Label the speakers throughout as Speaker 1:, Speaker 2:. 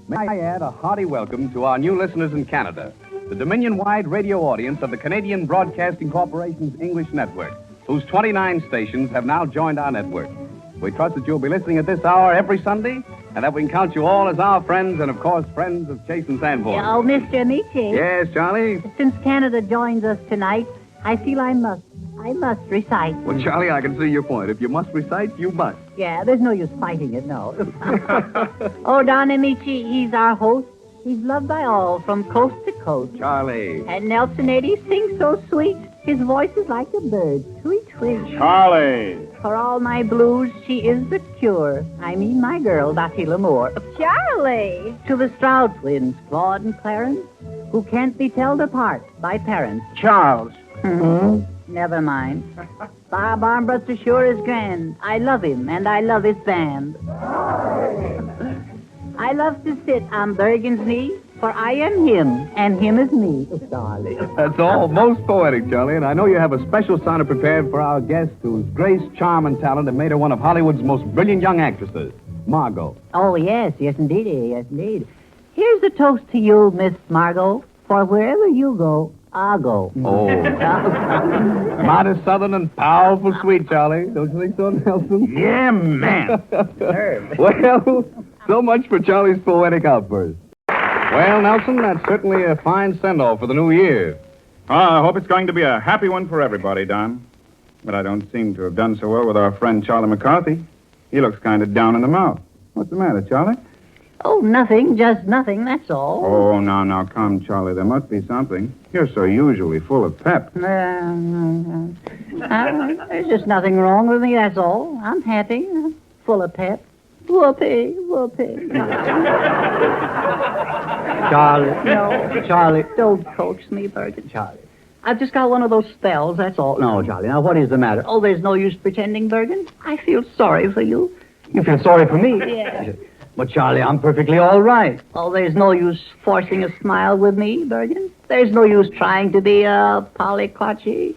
Speaker 1: May I add a hearty welcome to our new listeners in Canada, the Dominion-wide radio audience of the Canadian Broadcasting Corporation's English network, whose 29 stations have now joined our network. We trust that you'll be listening at this hour every Sunday, and that we can count you all as our friends and, of course, friends of Chase and Sanborn.
Speaker 2: Oh, Mr. Ameche.
Speaker 1: Yes, Charlie?
Speaker 2: Since Canada joins us tonight, I feel I must recite.
Speaker 1: Well, Charlie, I can see your point. If you must recite, you must.
Speaker 2: Yeah, there's no use fighting it, no. Oh, Don Ameche, he's our host. He's loved by all from coast to coast.
Speaker 1: Charlie.
Speaker 2: And Nelson Eddy sings so sweet. His voice is like a bird. Tweet, tweet.
Speaker 3: Charlie.
Speaker 2: For all my blues, she is the cure. I mean my girl, Dottie Lamour.
Speaker 4: Charlie.
Speaker 2: To the Stroud twins, Claude and Clarence, who can't be told apart by parents.
Speaker 3: Charles.
Speaker 2: Never mind. Bob Armbruster sure is grand. I love him, and I love his band. I love to sit on Bergen's knee, for I am him, and him is me. Oh, darling.
Speaker 1: That's all most poetic, Charlie, and I know you have a special sonnet prepared for our guest whose grace, charm, and talent have made her one of Hollywood's most brilliant young actresses, Margot.
Speaker 2: Oh, yes, indeed, yes, indeed. Here's a toast to you, Miss Margot, for wherever you go, I'll go.
Speaker 1: Oh. Modest, southern, and powerful sweet, Charlie. Don't you think so, Nelson?
Speaker 3: Yeah, man.
Speaker 1: Well, so much for Charlie's poetic outburst. Well, Nelson, that's certainly a fine send-off for the new year.
Speaker 3: I hope it's going to be a happy one for everybody, Don. But I don't seem to have done so well with our friend Charlie McCarthy. He looks kind of down in the mouth. What's the matter, Charlie?
Speaker 2: Oh, nothing, just nothing, that's all.
Speaker 3: Oh, now, come, Charlie. There must be something. You're so usually full of pep.
Speaker 2: There's just nothing wrong with me, that's all. I'm happy, full of pep. Whoopee.
Speaker 1: Charlie.
Speaker 2: No, Charlie, don't coax me, Bergen. Charlie, I've just got one of those spells, that's all. No, Charlie, now what is the matter? Oh, there's no use pretending, Bergen. I feel sorry for you.
Speaker 1: You feel sorry for me?
Speaker 2: Yes.
Speaker 1: But, Charlie, I'm perfectly all right.
Speaker 2: Oh, there's no use forcing a smile with me, Bergen. There's no use trying to be a polycotchy,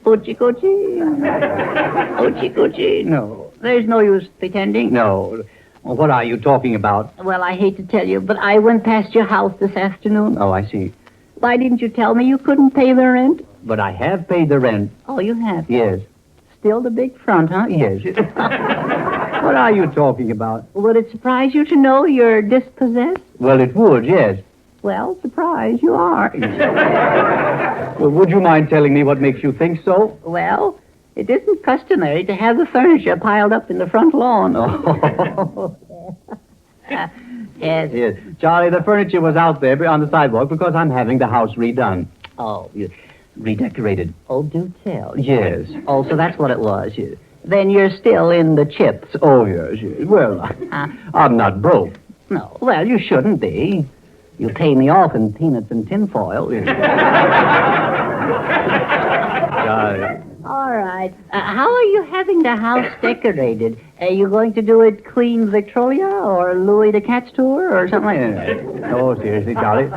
Speaker 2: poochie-coochie. Oochie-coochie. No, there's no use pretending.
Speaker 1: No. Well, what are you talking about?
Speaker 2: Well, I hate to tell you, but I went past your house this afternoon.
Speaker 1: Oh, I see.
Speaker 2: Why didn't you tell me you couldn't pay the rent?
Speaker 1: But I have paid the rent.
Speaker 2: Oh, you have?
Speaker 1: Yes.
Speaker 2: Still the big front, huh?
Speaker 1: Yes. What are you talking about?
Speaker 2: Would it surprise you to know you're dispossessed?
Speaker 1: Well, it would, yes.
Speaker 2: Well, surprised you are.
Speaker 1: Well, would you mind telling me what makes you think so?
Speaker 2: Well, it isn't customary to have the furniture piled up in the front lawn.
Speaker 1: Oh.
Speaker 2: Yes.
Speaker 1: Yes. Charlie, the furniture was out there on the sidewalk because I'm having the house redone.
Speaker 2: Oh,
Speaker 1: Redecorated.
Speaker 2: oh, do tell.
Speaker 1: Yes.
Speaker 2: Oh, so that's what it was. Then you're still in the chips.
Speaker 1: Oh, yes. Well, I'm not broke.
Speaker 2: No, well, you shouldn't be. You pay me off in peanuts and tinfoil.
Speaker 1: Charlie.
Speaker 2: All right. How are you having the house decorated? Are you going to do it Queen Victoria or Louis the Cat's tour or something like that?
Speaker 1: Oh, seriously, Charlie.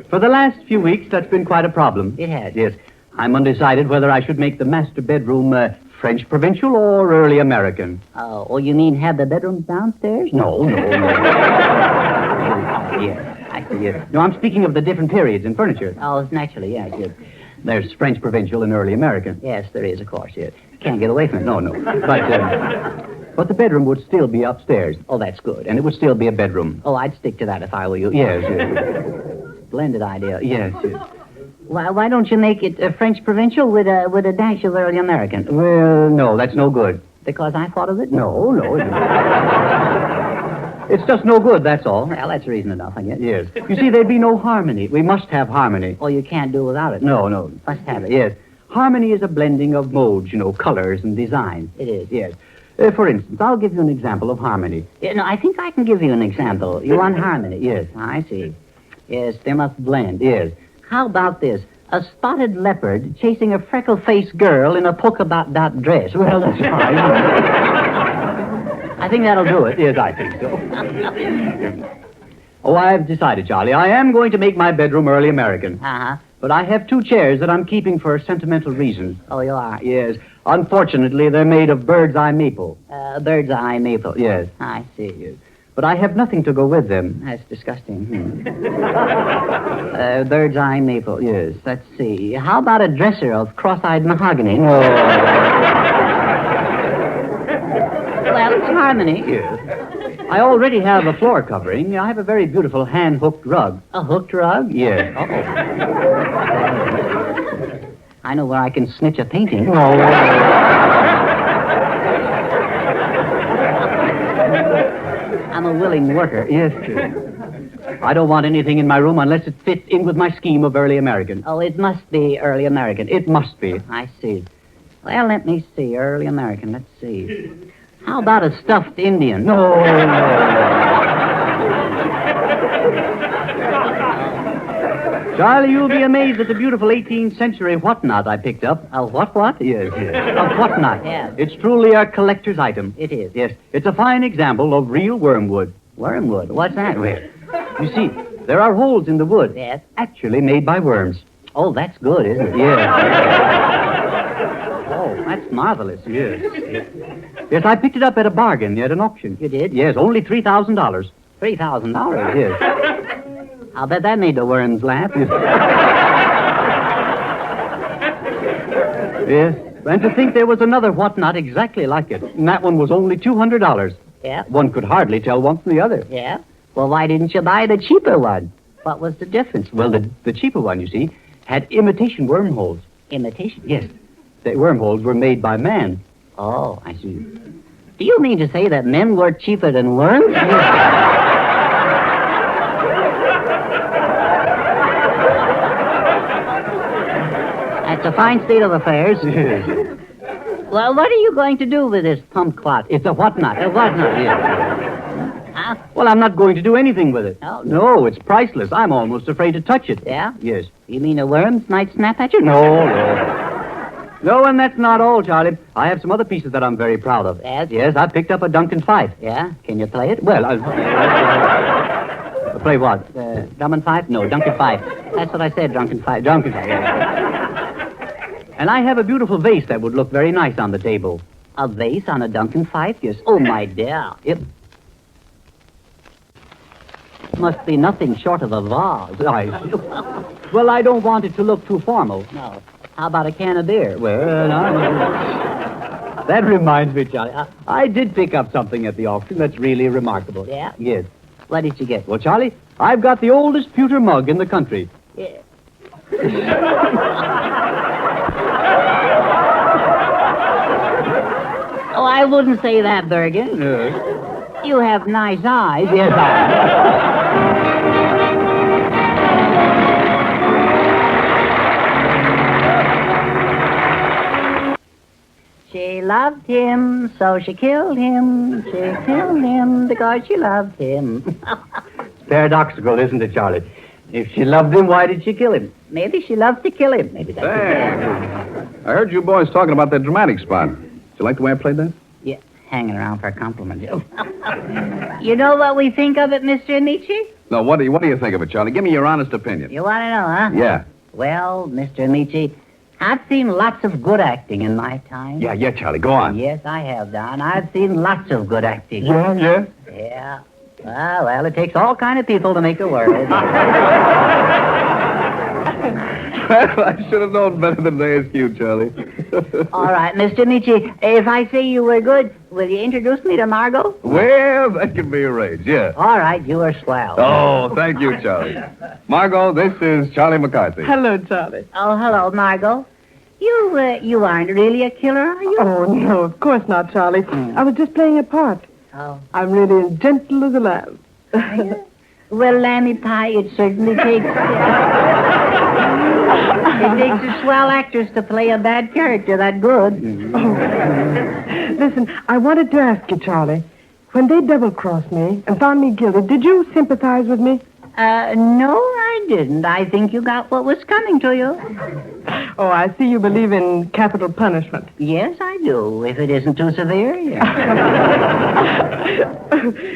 Speaker 1: For the last few weeks, that's been quite a problem.
Speaker 2: It has.
Speaker 1: Yes. I'm undecided whether I should make the master bedroom French provincial or early American.
Speaker 2: Oh, you mean have the bedrooms downstairs?
Speaker 1: No. Yes, I see. Yes. No, I'm speaking of the different periods in furniture.
Speaker 2: Oh, naturally, yes.
Speaker 1: There's French provincial and early American.
Speaker 2: Yes, there is, of course, yes. Can't get away from it.
Speaker 1: No. But the bedroom would still be upstairs.
Speaker 2: Oh, that's good.
Speaker 1: And it would still be a bedroom.
Speaker 2: Oh, I'd stick to that if I were you.
Speaker 1: Yes.
Speaker 2: Splendid idea.
Speaker 1: Yes.
Speaker 2: Why don't you make it a French provincial with a dash of early American?
Speaker 1: Well, no, that's no good.
Speaker 2: Because I thought of it?
Speaker 1: No. It's just no good, that's all.
Speaker 2: Well, that's reason enough, I guess.
Speaker 1: Yes. You see, there'd be no harmony. We must have harmony.
Speaker 2: Oh, you can't do without it.
Speaker 1: No.
Speaker 2: Must have it.
Speaker 1: Yes. Harmony is a blending of modes, colors and designs.
Speaker 2: It is.
Speaker 1: Yes. For instance, I'll give you an example of harmony.
Speaker 2: Yeah, no, I think I can give you an example. You want harmony?
Speaker 1: Yes.
Speaker 2: I see. Yes, they must blend.
Speaker 1: Yes.
Speaker 2: How about this? A spotted leopard chasing a freckle-faced girl in a polka-dot dress. Well, that's fine.
Speaker 1: I think that'll do it. Yes, I think so. Oh, I've decided, Charlie. I am going to make my bedroom early American.
Speaker 2: Uh-huh.
Speaker 1: But I have 2 chairs that I'm keeping for sentimental reasons.
Speaker 2: Oh, you are?
Speaker 1: Yes. Unfortunately, they're made of bird's eye maple.
Speaker 2: Bird's eye maple.
Speaker 1: Yes.
Speaker 2: I see.
Speaker 4: but I have nothing to go with them.
Speaker 2: That's disgusting. Bird's eye maple.
Speaker 4: Yes.
Speaker 2: Let's see. How about a dresser of cross-eyed mahogany?
Speaker 4: Oh.
Speaker 2: Well, it's harmony.
Speaker 4: Yes. I already have a floor covering. I have a very beautiful hand-hooked rug.
Speaker 2: A hooked rug?
Speaker 4: Yes.
Speaker 2: Uh-oh. I know where I can snitch a painting. I'm a willing worker.
Speaker 4: Yes, sir. I don't want anything in my room unless it fits in with my scheme of early American.
Speaker 2: Oh, it must be early American.
Speaker 4: It must be.
Speaker 2: I see. Well, let me see. Early American. Let's see. How about a stuffed Indian?
Speaker 4: No. Charlie, you'll be amazed at the beautiful 18th century whatnot I picked up.
Speaker 2: A what?
Speaker 4: Yes, yes. A whatnot.
Speaker 2: Yeah.
Speaker 4: It's truly a collector's item.
Speaker 2: It is.
Speaker 4: Yes. It's a fine example of real wormwood.
Speaker 2: Wormwood. What's that?
Speaker 4: Well, you see, there are holes in the wood.
Speaker 2: Yes.
Speaker 4: Actually made by worms.
Speaker 2: Oh, that's good, isn't it?
Speaker 4: Yes.
Speaker 2: Oh, that's marvelous.
Speaker 4: Yes. Yes, I picked it up at a bargain at an auction.
Speaker 2: You did?
Speaker 4: Yes, only $3,000.
Speaker 2: $3,000?
Speaker 4: Yes.
Speaker 2: I'll bet that made the worms laugh.
Speaker 4: Yes. And to think there was another whatnot exactly like it. And that one was only $200.
Speaker 2: Yeah.
Speaker 4: One could hardly tell one from the other.
Speaker 2: Yeah? Well, why didn't you buy the cheaper one? What was the difference?
Speaker 4: Well, the cheaper one, you see, had imitation wormholes.
Speaker 2: Imitation?
Speaker 4: Yes. The wormholes were made by man.
Speaker 2: Oh, I see. Do you mean to say that men were cheaper than worms? That's a fine state of affairs.
Speaker 4: Yes.
Speaker 2: Well, what are you going to do with this kumquat?
Speaker 4: It's a whatnot.
Speaker 2: A whatnot?
Speaker 4: Yes.
Speaker 2: Huh?
Speaker 4: Well, I'm not going to do anything with it.
Speaker 2: No.
Speaker 4: No, it's priceless. I'm almost afraid to touch it.
Speaker 2: Yeah?
Speaker 4: Yes.
Speaker 2: You mean the worms might snap at you?
Speaker 4: No. No, and that's not all, Charlie. I have some other pieces that I'm very proud of.
Speaker 2: Yes?
Speaker 4: Yes, I picked up a Duncan fife.
Speaker 2: Yeah? Can you play it?
Speaker 4: Well, play what?
Speaker 2: Drum and fife? No, Duncan fife. That's what I said, drunken fife.
Speaker 4: Duncan fife. And I have a beautiful vase that would look very nice on the table.
Speaker 2: A vase on a Duncan fife?
Speaker 4: Yes.
Speaker 2: Oh, my dear.
Speaker 4: Yep.
Speaker 2: Must be nothing short of a vase.
Speaker 4: Well, I don't want it to look too formal.
Speaker 2: No. How about a can of beer?
Speaker 4: Well, that reminds me, Charlie. I did pick up something at the auction that's really remarkable.
Speaker 2: Yeah?
Speaker 4: Yes.
Speaker 2: What did you get?
Speaker 4: Well, Charlie, I've got the oldest pewter mug in the country.
Speaker 2: Yeah. Oh, I wouldn't say that, Bergen. You have nice eyes.
Speaker 4: Yes,
Speaker 2: She loved him, so she killed him. She killed him because she loved him.
Speaker 4: It's paradoxical, isn't it, Charlie? If she loved him, why did she kill him?
Speaker 2: Maybe she loved to kill him. Maybe that's
Speaker 1: I heard you boys talking about that dramatic spot. Did you like the way I played that?
Speaker 2: Yeah, hanging around for a compliment. You know what we think of it, Mr. Ameche?
Speaker 1: No, what do you think of it, Charlie? Give me your honest opinion.
Speaker 2: You want to know, huh?
Speaker 1: Yeah.
Speaker 2: Well, Mr. Ameche, I've seen lots of good acting in my time.
Speaker 1: Yeah, Charlie, go on.
Speaker 2: Yes, I have, Don. I've seen lots of good acting.
Speaker 4: Yeah?
Speaker 2: Yeah. Well, it takes all kind of people to make a world.
Speaker 1: I should have known better than to ask you, Charlie.
Speaker 2: All right, Mr. Ameche, if I say you were good, will you introduce me to Margot?
Speaker 1: Well, that can be arranged, yeah.
Speaker 2: All right, you are swell.
Speaker 1: Oh, thank you, Charlie. Margot, this is Charlie McCarthy.
Speaker 5: Hello, Charlie.
Speaker 2: Oh, hello, Margot. You aren't really a killer, are you?
Speaker 5: Oh, no, of course not, Charlie. I was just playing a part.
Speaker 2: Oh.
Speaker 5: I'm really as gentle as a lamb.
Speaker 2: Well, Lammy Pie, it certainly takes... It takes a swell actress to play a bad character that good.
Speaker 5: Listen, I wanted to ask you, Charlie, when they double-crossed me and found me guilty, did you sympathize with me?
Speaker 2: No, I didn't. I think you got what was coming to you.
Speaker 5: Oh, I see you believe in capital punishment.
Speaker 2: Yes, I do, if it isn't too severe. Yeah.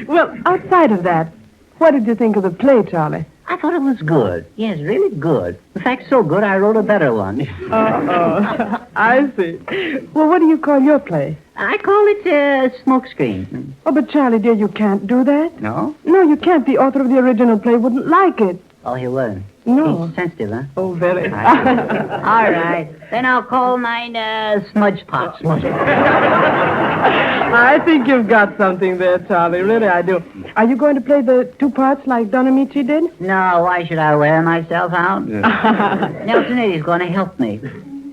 Speaker 5: Well, outside of that, what did you think of the play, Charlie?
Speaker 2: I thought it was good. Yes, really good. In fact, so good I wrote a better one.
Speaker 5: I see. Well, what do you call your play?
Speaker 2: I call it a smokescreen.
Speaker 5: Oh, but Charlie, dear, you can't do that.
Speaker 2: No?
Speaker 5: No, you can't. The author of the original play wouldn't like it.
Speaker 2: Oh, he wouldn't.
Speaker 5: No.
Speaker 2: He's sensitive, huh?
Speaker 5: Oh, very.
Speaker 2: All right. Then I'll call mine Smudge Pot.
Speaker 5: I think you've got something there, Charlie. Really, I do. Are you going to play the two parts like Don Ameche did?
Speaker 2: No, why should I wear myself out? Nelson Eddy's going to help me.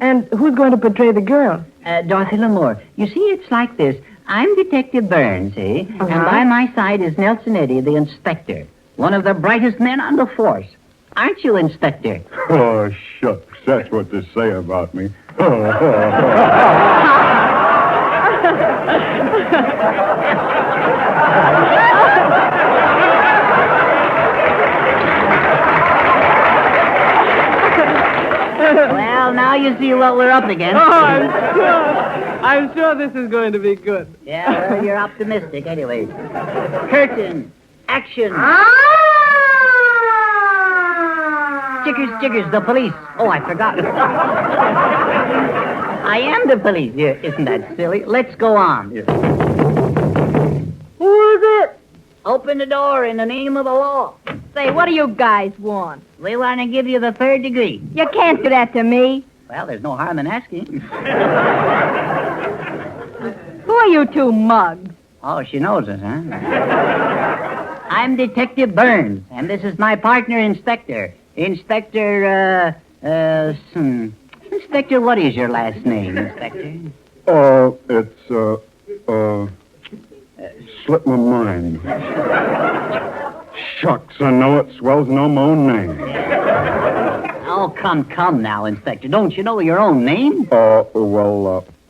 Speaker 5: And who's going to portray the girl?
Speaker 2: Dorothy Lamour. You see, it's like this. I'm Detective Bergen, see?
Speaker 5: Uh-huh.
Speaker 2: And by my side is Nelson Eddy, the inspector. One of the brightest men on the force. Aren't you, Inspector?
Speaker 3: Oh, shucks. That's what they say about me.
Speaker 2: Well, now you see what we're up against.
Speaker 5: I'm sure this is going to be good.
Speaker 2: Yeah, well, you're optimistic anyway. Curtain. Action. Jiggers, the police. Oh, I forgot. I am the police. Yeah, isn't that silly? Let's go on.
Speaker 5: Who is it?
Speaker 2: Open the door in the name of the law.
Speaker 6: Say, what do you guys want?
Speaker 2: We want to give you the 3rd degree.
Speaker 6: You can't do that to me.
Speaker 2: Well, there's no harm in asking.
Speaker 6: Who are you two mugs?
Speaker 2: Oh, she knows us, huh? I'm Detective Burns, and this is my partner, Inspector. Inspector, Inspector, what is your last name, Inspector?
Speaker 3: It's, slipped my mind. Shucks, I know it swells no my own name.
Speaker 2: Oh, come now, Inspector. Don't you know your own name?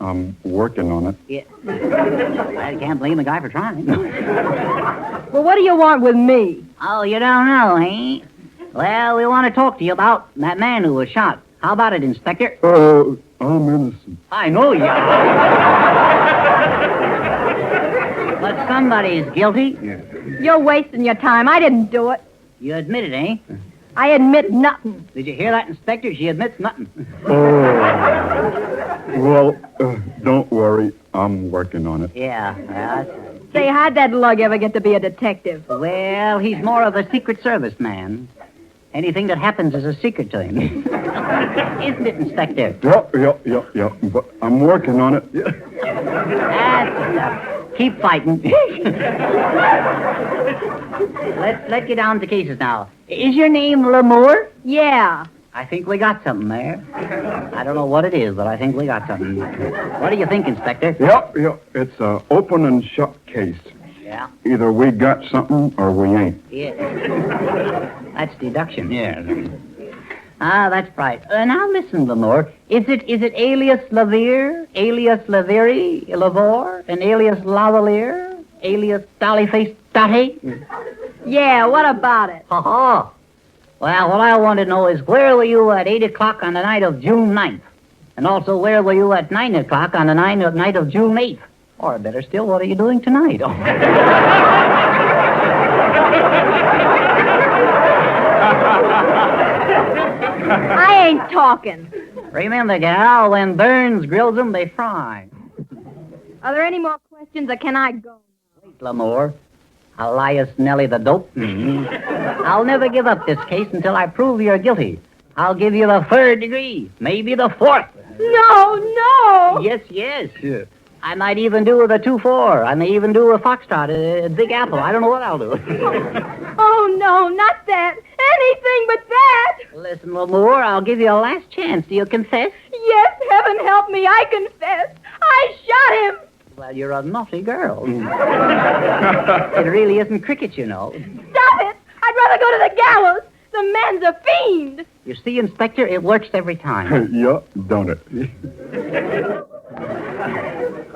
Speaker 3: I'm working on it.
Speaker 2: Yeah. I can't blame the guy for trying.
Speaker 6: Well, what do you want with me?
Speaker 2: Oh, you don't know, eh? Well, we want to talk to you about that man who was shot. How about it, Inspector?
Speaker 3: I'm innocent.
Speaker 2: I know you are. But somebody's guilty.
Speaker 6: You're wasting your time. I didn't do it.
Speaker 2: You admit it, eh?
Speaker 6: I admit nothing.
Speaker 2: Did you hear that, Inspector? She admits nothing.
Speaker 3: Don't worry. I'm working on it.
Speaker 2: Yeah.
Speaker 6: Say, how'd that lug ever get to be a detective?
Speaker 2: Well, he's more of a Secret Service man. Anything that happens is a secret to him. Isn't it, Inspector?
Speaker 3: Yeah. But I'm working on it.
Speaker 2: That's enough. Keep fighting. Let's get down to cases now. Is your name Lamour?
Speaker 6: Yeah.
Speaker 2: I think we got something there. I don't know what it is, but I think we got something. What do you think, Inspector?
Speaker 3: Yeah. It's an open and shut case.
Speaker 2: Yeah.
Speaker 3: Either we got something or we ain't.
Speaker 2: Yeah. That's deduction. Yeah. Ah, that's right. Now listen, Lamour. Is it alias Lavier, alias Laveri, Lavor, and alias Lavalier, alias Dollyface Dotty?
Speaker 6: Yeah, what about it?
Speaker 2: Ha-ha. Well, what I want to know is where were you at 8 o'clock on the night of June 9th? And also, where were you at 9 o'clock on the night of June 8th? Or better still, what are you doing tonight?
Speaker 6: I ain't talking.
Speaker 2: Remember, gal, when Burns grills them, they fry.
Speaker 6: Are there any more questions, or can I go?
Speaker 2: Wait, Lamour. Elias Nelly the dope. I'll never give up this case until I prove you're guilty. I'll give you the 3rd degree, maybe the 4th.
Speaker 6: No.
Speaker 2: Yes. Yeah. I might even do the 2-4. I may even do a foxtrot, a Big Apple. I don't know what I'll do.
Speaker 6: Oh, no, not that. Anything but that.
Speaker 2: Listen, Lamour, I'll give you a last chance. Do you confess?
Speaker 6: Yes, heaven help me, I confess. I shot him.
Speaker 2: Well, you're a naughty girl. It really isn't cricket, you know.
Speaker 6: Stop it. I'd rather go to the gallows. The man's a fiend.
Speaker 2: You see, Inspector, it works every time.
Speaker 3: Yeah, don't it?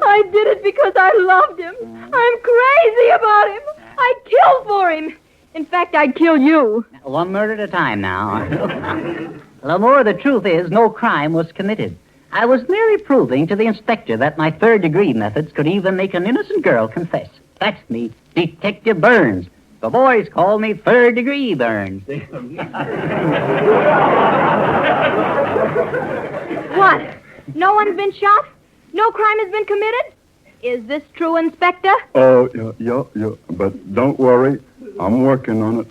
Speaker 6: I did it because I loved him. I'm crazy about him. I'd kill for him. In fact, I'd kill you.
Speaker 2: One murder at a time now. Lamour, the truth is, no crime was committed. I was merely proving to the inspector that my 3rd degree methods could even make an innocent girl confess. That's me, Detective Burns. The boys call me 3rd degree Burns.
Speaker 6: What? No one's been shot? No crime has been committed? Is this true, Inspector?
Speaker 3: Oh, yeah. But don't worry. I'm working on it.